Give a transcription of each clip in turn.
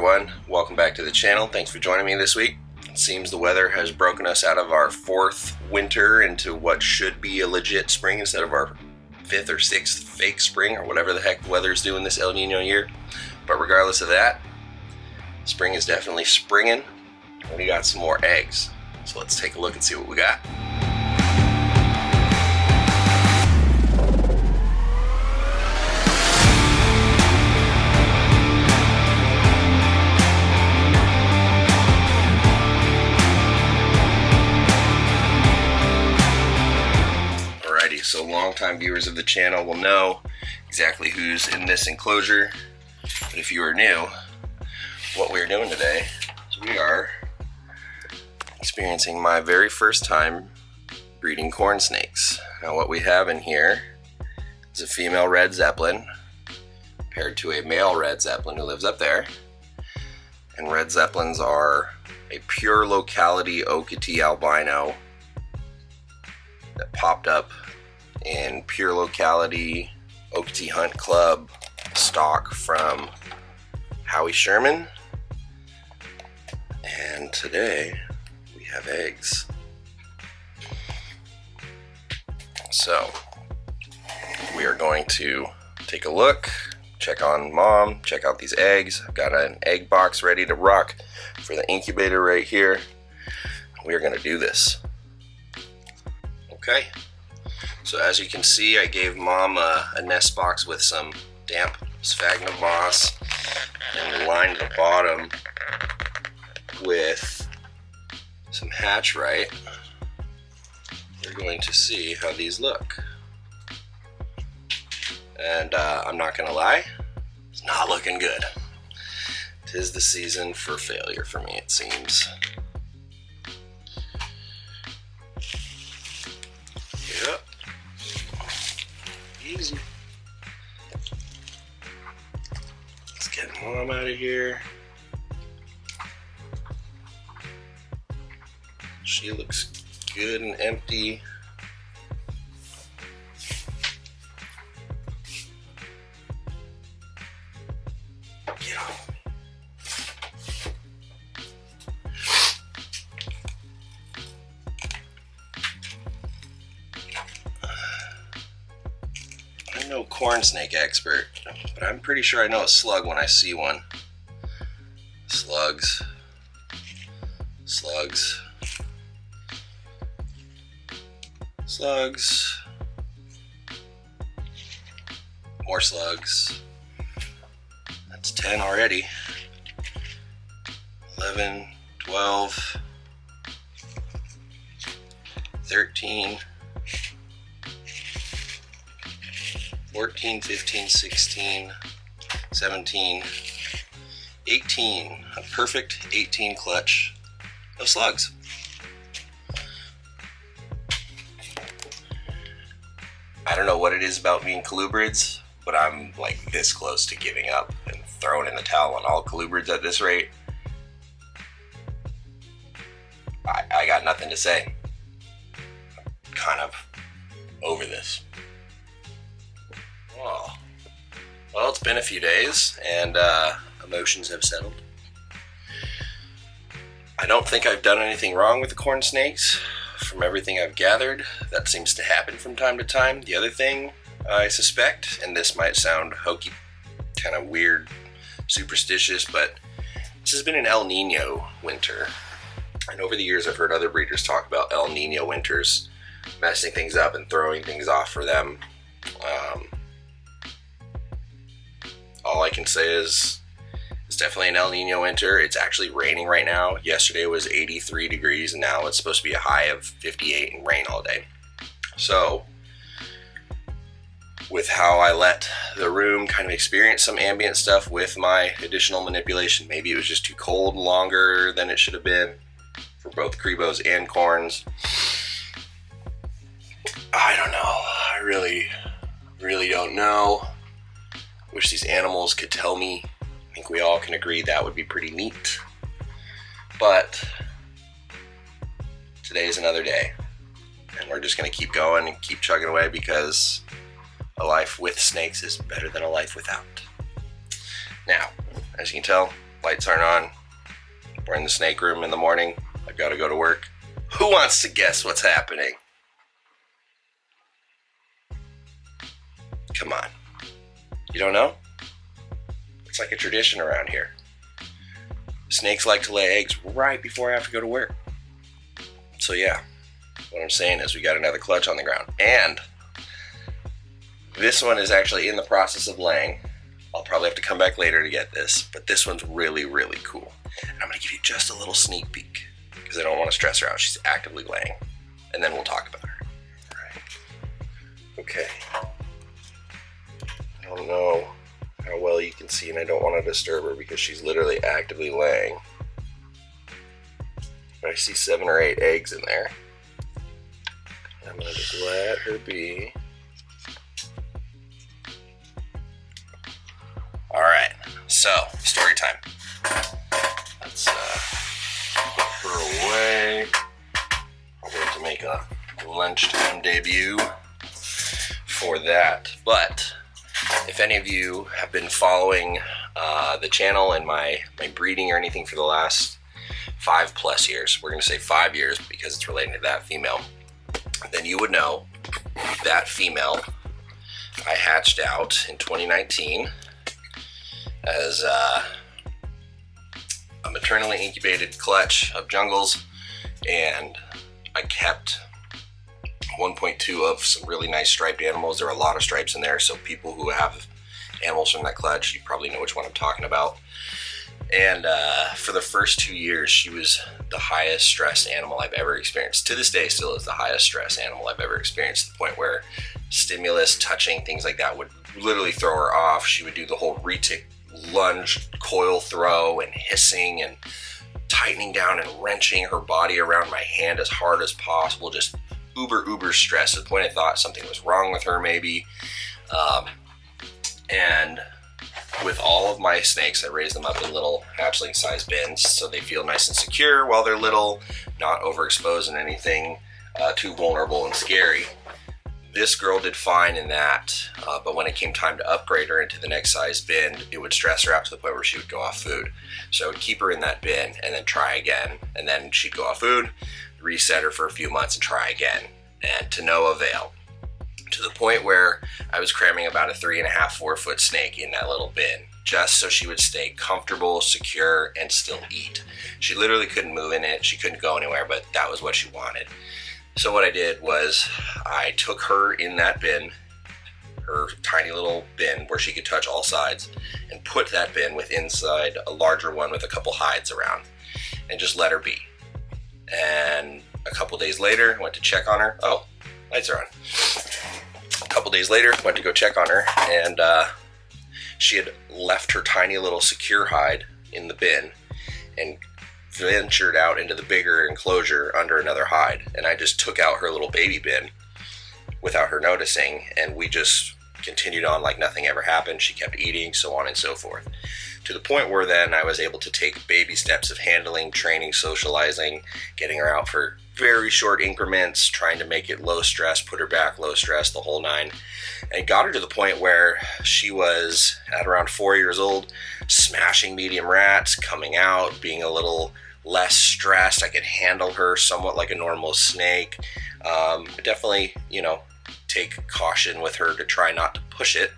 everyone, welcome back to the channel. Thanks for joining me this week. It seems the weather has broken us out of our fourth winter into what should be a legit spring instead of our fifth or sixth fake spring or whatever the heck the weather's doing this El Nino year. But regardless of that, spring is definitely springing and we got some more eggs. So let's take a look and see what we got. So longtime viewers of the channel will know exactly who's in this enclosure. But if you are new, what we're doing today is we are experiencing my very first time breeding corn snakes. Now what we have in here is a female red Zeppelin paired to a male red Zeppelin who lives up there. And red Zeppelins are a pure locality Okatee albino that popped up in pure locality Okatee Hunt Club stock from Howie Sherman, and today we have eggs. So we are going to take a look, check on mom, check out these eggs. I've got an egg box ready to rock for the incubator right here. We are going to do this. Okay. So as you can see, I gave mom a nest box with some damp sphagnum moss and lined the bottom with some hatchite. We're going to see how these look. And I'm not gonna lie, it's not looking good. 'Tis the season for failure for me, it seems. Yep. Easy. Let's get mom out of here. She looks good and empty. Get off. I'm no corn snake expert, but I'm pretty sure I know a slug when I see one. Slugs. Slugs. Slugs. More slugs. That's 10 already. 11, 12, 13, 14, 15, 16, 17, 18. A perfect 18 clutch of slugs. I don't know what it is about me and colubrids, but I'm like this close to giving up and throwing in the towel on all colubrids at this rate. I got nothing to say. I'm kind of over this. Well, it's been a few days and emotions have settled. I don't think I've done anything wrong with the corn snakes. From everything I've gathered, that seems to happen from time to time. The other thing I suspect, and this might sound hokey, kind of weird, superstitious, but this has been an El Nino winter. And over the years I've heard other breeders talk about El Nino winters messing things up and throwing things off for them. All I can say is it's definitely an El Nino winter. It's actually raining right now. Yesterday was 83 degrees and now it's supposed to be a high of 58 and rain all day. So with how I let the room kind of experience some ambient stuff with my additional manipulation, maybe it was just too cold longer than it should have been for both Crebos and corns. I don't know. I really don't know. Wish these animals could tell me. I think we all can agree that would be pretty neat. But today's another day. And we're just going to keep going and keep chugging away because a life with snakes is better than a life without. Now, as you can tell, lights aren't on, we're in the snake room in the morning, I've got to go to work. Who wants to guess what's happening? Come on. You don't know? It's like a tradition around here. Snakes like to lay eggs right before I have to go to work. So yeah, what I'm saying is we got another clutch on the ground. And this one is actually in the process of laying. I'll probably have to come back later to get this, but this one's really, really cool. And I'm gonna give you just a little sneak peek because I don't want to stress her out. She's actively laying, and then we'll talk about her. All right. Okay. I don't know how well you can see, and I don't want to disturb her because she's literally actively laying. But I see 7 or 8 eggs in there. I'm gonna just let her be. All right, so story time. Let's put her away. I'm going to make a lunchtime debut for that. But if any of you have been following the channel and my breeding or anything for the last 5+ years, we're going to say 5 years because it's related to that female, then you would know that female I hatched out in 2019 as a maternally incubated clutch of jungles, and I kept 1.2 of some really nice striped animals. There are a lot of stripes in there, so people who have animals from that clutch, you probably know which one I'm talking about. And for the first 2 years, she was the highest stress animal I've ever experienced. To this day, still is the highest stress animal I've ever experienced, to the point where stimulus, touching, things like that would literally throw her off. She would do the whole retic lunge, coil throw, and hissing and tightening down and wrenching her body around my hand as hard as possible. Just uber stressed, to the point I thought something was wrong with her maybe. And with all of my snakes, I raise them up in little hatchling size bins so they feel nice and secure while they're little, not overexposed in anything too vulnerable and scary. This girl did fine in that, but when it came time to upgrade her into the next size bin, it would stress her out to the point where she would go off food. So I would keep her in that bin and then try again, and then she'd go off food, reset her for a few months and try again, and to no avail. To the point where I was cramming about a 3.5, 4 foot snake in that little bin, just so she would stay comfortable, secure, and still eat. She literally couldn't move in it, she couldn't go anywhere, but that was what she wanted. So what I did was I took her in that bin, her tiny little bin where she could touch all sides, and put that bin with inside a larger one with a couple hides around, and just let her be. And a couple days later, I went to check on her. Oh, lights are on. A couple days later, went to go check on her, and she had left her tiny little secure hide in the bin and ventured out into the bigger enclosure under another hide. And I just took out her little baby bin without her noticing, and we just continued on like nothing ever happened. She kept eating, so on and so forth, to the point where then I was able to take baby steps of handling, training, socializing, getting her out for very short increments, trying to make it low stress, put her back low stress, the whole nine, and got her to the point where she was at around 4 years old, smashing medium rats, coming out, being a little less stressed. I could handle her somewhat like a normal snake. Definitely, take caution with her to try not to push it.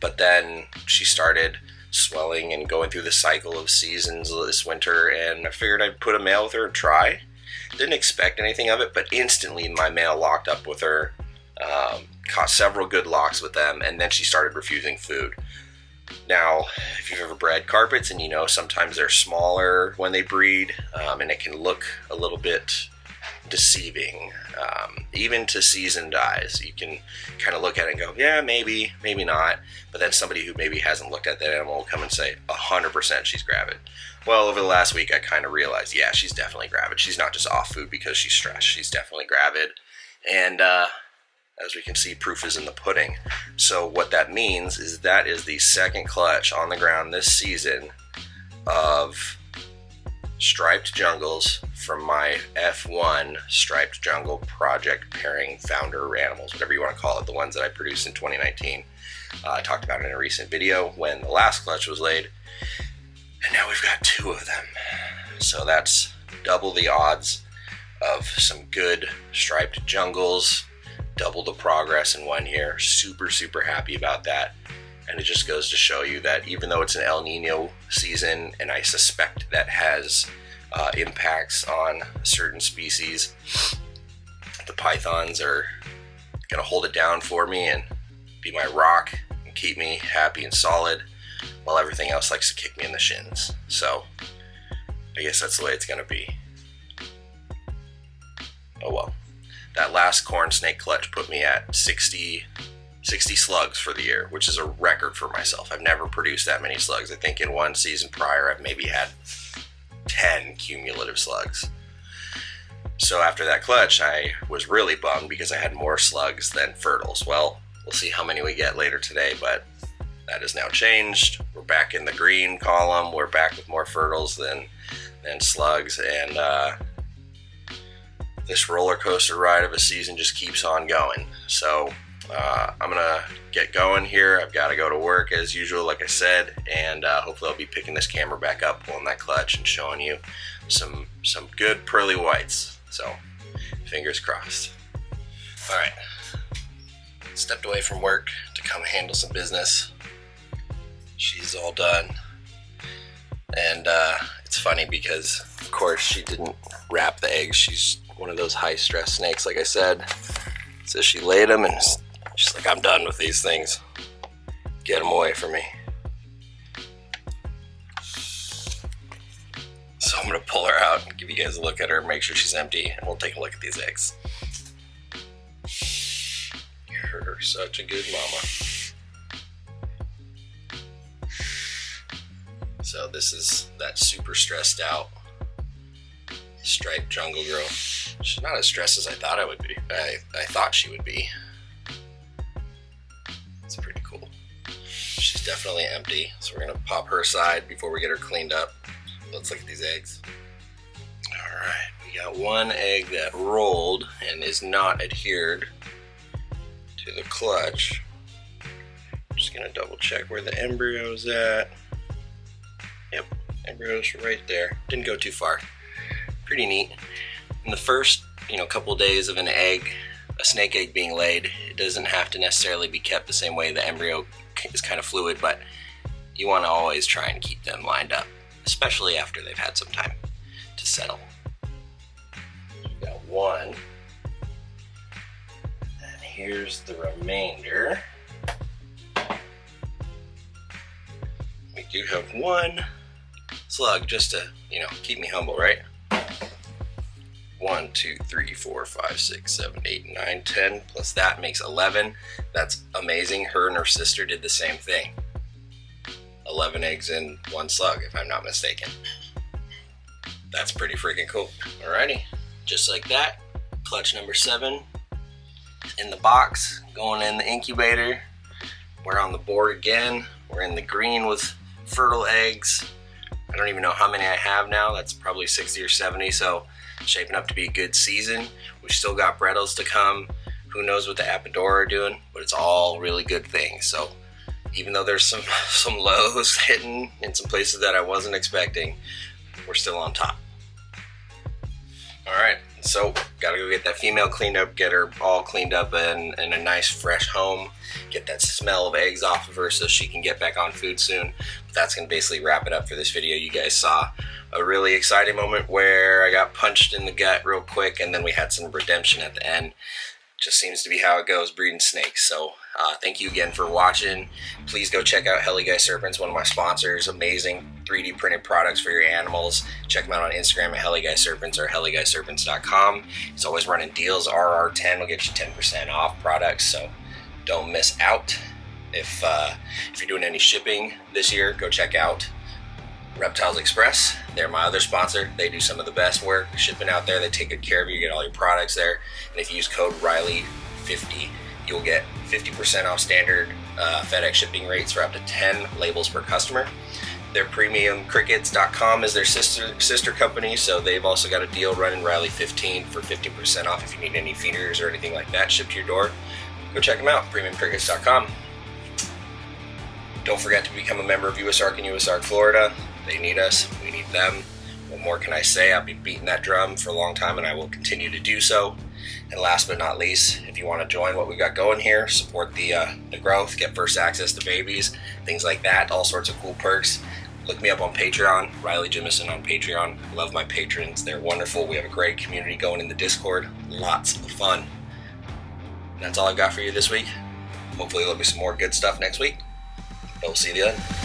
But then she started swelling and going through the cycle of seasons this winter, and I figured I'd put a male with her and try. Didn't expect anything of it, but instantly my male locked up with her, caught several good locks with them, and then she started refusing food. Now, if you've ever bred carpets, and sometimes they're smaller when they breed, and it can look a little bit deceiving, even to seasoned eyes. You can kind of look at it and go, yeah, maybe not, but then somebody who maybe hasn't looked at that animal will come and say 100% she's gravid. Well, over the last week I kind of realized, yeah, she's definitely gravid. She's not just off food because she's stressed. She's definitely gravid, and as we can see, proof is in the pudding. So what that means is that is the second clutch on the ground this season of striped jungles from my F1 striped jungle project pairing founder animals, whatever you want to call it, the ones that I produced in 2019. I talked about it in a recent video when the last clutch was laid. And now we've got 2 of them. So that's double the odds of some good striped jungles, double the progress in 1 year. Super, super happy about that. And it just goes to show you that even though it's an El Nino season, and I suspect that has impacts on certain species, the pythons are gonna hold it down for me and be my rock and keep me happy and solid, while everything else likes to kick me in the shins. So I guess that's the way it's gonna be. Oh well. That last corn snake clutch put me at 60 slugs for the year, which is a record for myself. I've never produced that many slugs. I think in 1 season prior, I've maybe had 10 cumulative slugs. So after that clutch, I was really bummed because I had more slugs than fertiles. Well, we'll see how many we get later today, but that has now changed. We're back in the green column. We're back with more fertiles than slugs, and this roller coaster ride of a season just keeps on going. So I'm gonna get going here. I've got to go to work as usual, like I said, and hopefully I'll be picking this camera back up, pulling that clutch, and showing you some good pearly whites. So fingers crossed. All right, stepped away from work to come handle some business. She's all done, and it's funny because of course she didn't wrap the eggs. She's one of those high stress snakes, like I said. So she laid them and she's like, I'm done with these things. Get them away from me. So I'm gonna pull her out and give you guys a look at her, make sure she's empty, and we'll take a look at these eggs. You're such a good mama. So this is that super stressed out striped jungle girl. She's not as stressed as I thought I thought she would be. It's pretty cool. She's definitely empty, so we're gonna pop her aside before we get her cleaned up. Let's look at these eggs. All right, we got 1 egg that rolled and is not adhered to the clutch. I'm just gonna double check where the embryo's at. Yep, embryo's right there. Didn't go too far. Pretty neat. In the first, couple of days of an egg, a snake egg being laid, it doesn't have to necessarily be kept the same way. The embryo is kind of fluid, but you want to always try and keep them lined up, especially after they've had some time to settle. We've got 1. And here's the remainder. We do have 1 slug just to, keep me humble, right? 1, 2, 3, 4, 5, 6, 7, 8, 9, 10, plus that makes 11. That's amazing. Her and her sister did the same thing. 11 eggs in 1 slug, if I'm not mistaken. That's pretty freaking cool. Alrighty, just like that, clutch number 7 in the box, going in the incubator. We're on the board again. We're in the green with fertile eggs. I don't even know how many I have now. That's probably 60 or 70, so shaping up to be a good season. We've still got Brettles to come. Who knows what the Apodora are doing, but it's all really good things. So even though there's some lows hitting in some places that I wasn't expecting, we're still on top. All right, so gotta go get that female cleaned up, get her all cleaned up in a nice fresh home, get that smell of eggs off of her so she can get back on food soon. But that's gonna basically wrap it up for this video. You guys saw a really exciting moment where I got punched in the gut real quick, and then we had some redemption at the end. Just seems to be how it goes breeding snakes. So thank you again for watching. Please go check out Heli Guy Serpents, one of my sponsors. Amazing 3D printed products for your animals. Check them out on Instagram at Heli Guy Serpents or heliguyserpents.com. He's always running deals. RR10 will get you 10% off products, so don't miss out. If you're doing any shipping this year, go check out Reptiles Express. They're my other sponsor. They do some of the best work shipping out there. They take good care of you. You get all your products there. And if you use code Riley50, you'll get 50% off standard FedEx shipping rates for up to 10 labels per customer. Their premiumcrickets.com is their sister company, so they've also got a deal running, Riley15, for 50% off if you need any feeders or anything like that shipped to your door. Go check them out, premiumcrickets.com. Don't forget to become a member of USARK and USARK Florida. They need us, we need them. What more can I say? I've been beating that drum for a long time and I will continue to do so. And last but not least, if you want to join what we've got going here, support the growth, get first access to babies, things like that, all sorts of cool perks, look me up on Patreon, Riley Jimison on Patreon. Love my patrons, they're wonderful. We have a great community going in the Discord, lots of fun. That's all I've got for you this week. Hopefully there'll be some more good stuff next week. But we'll see you then.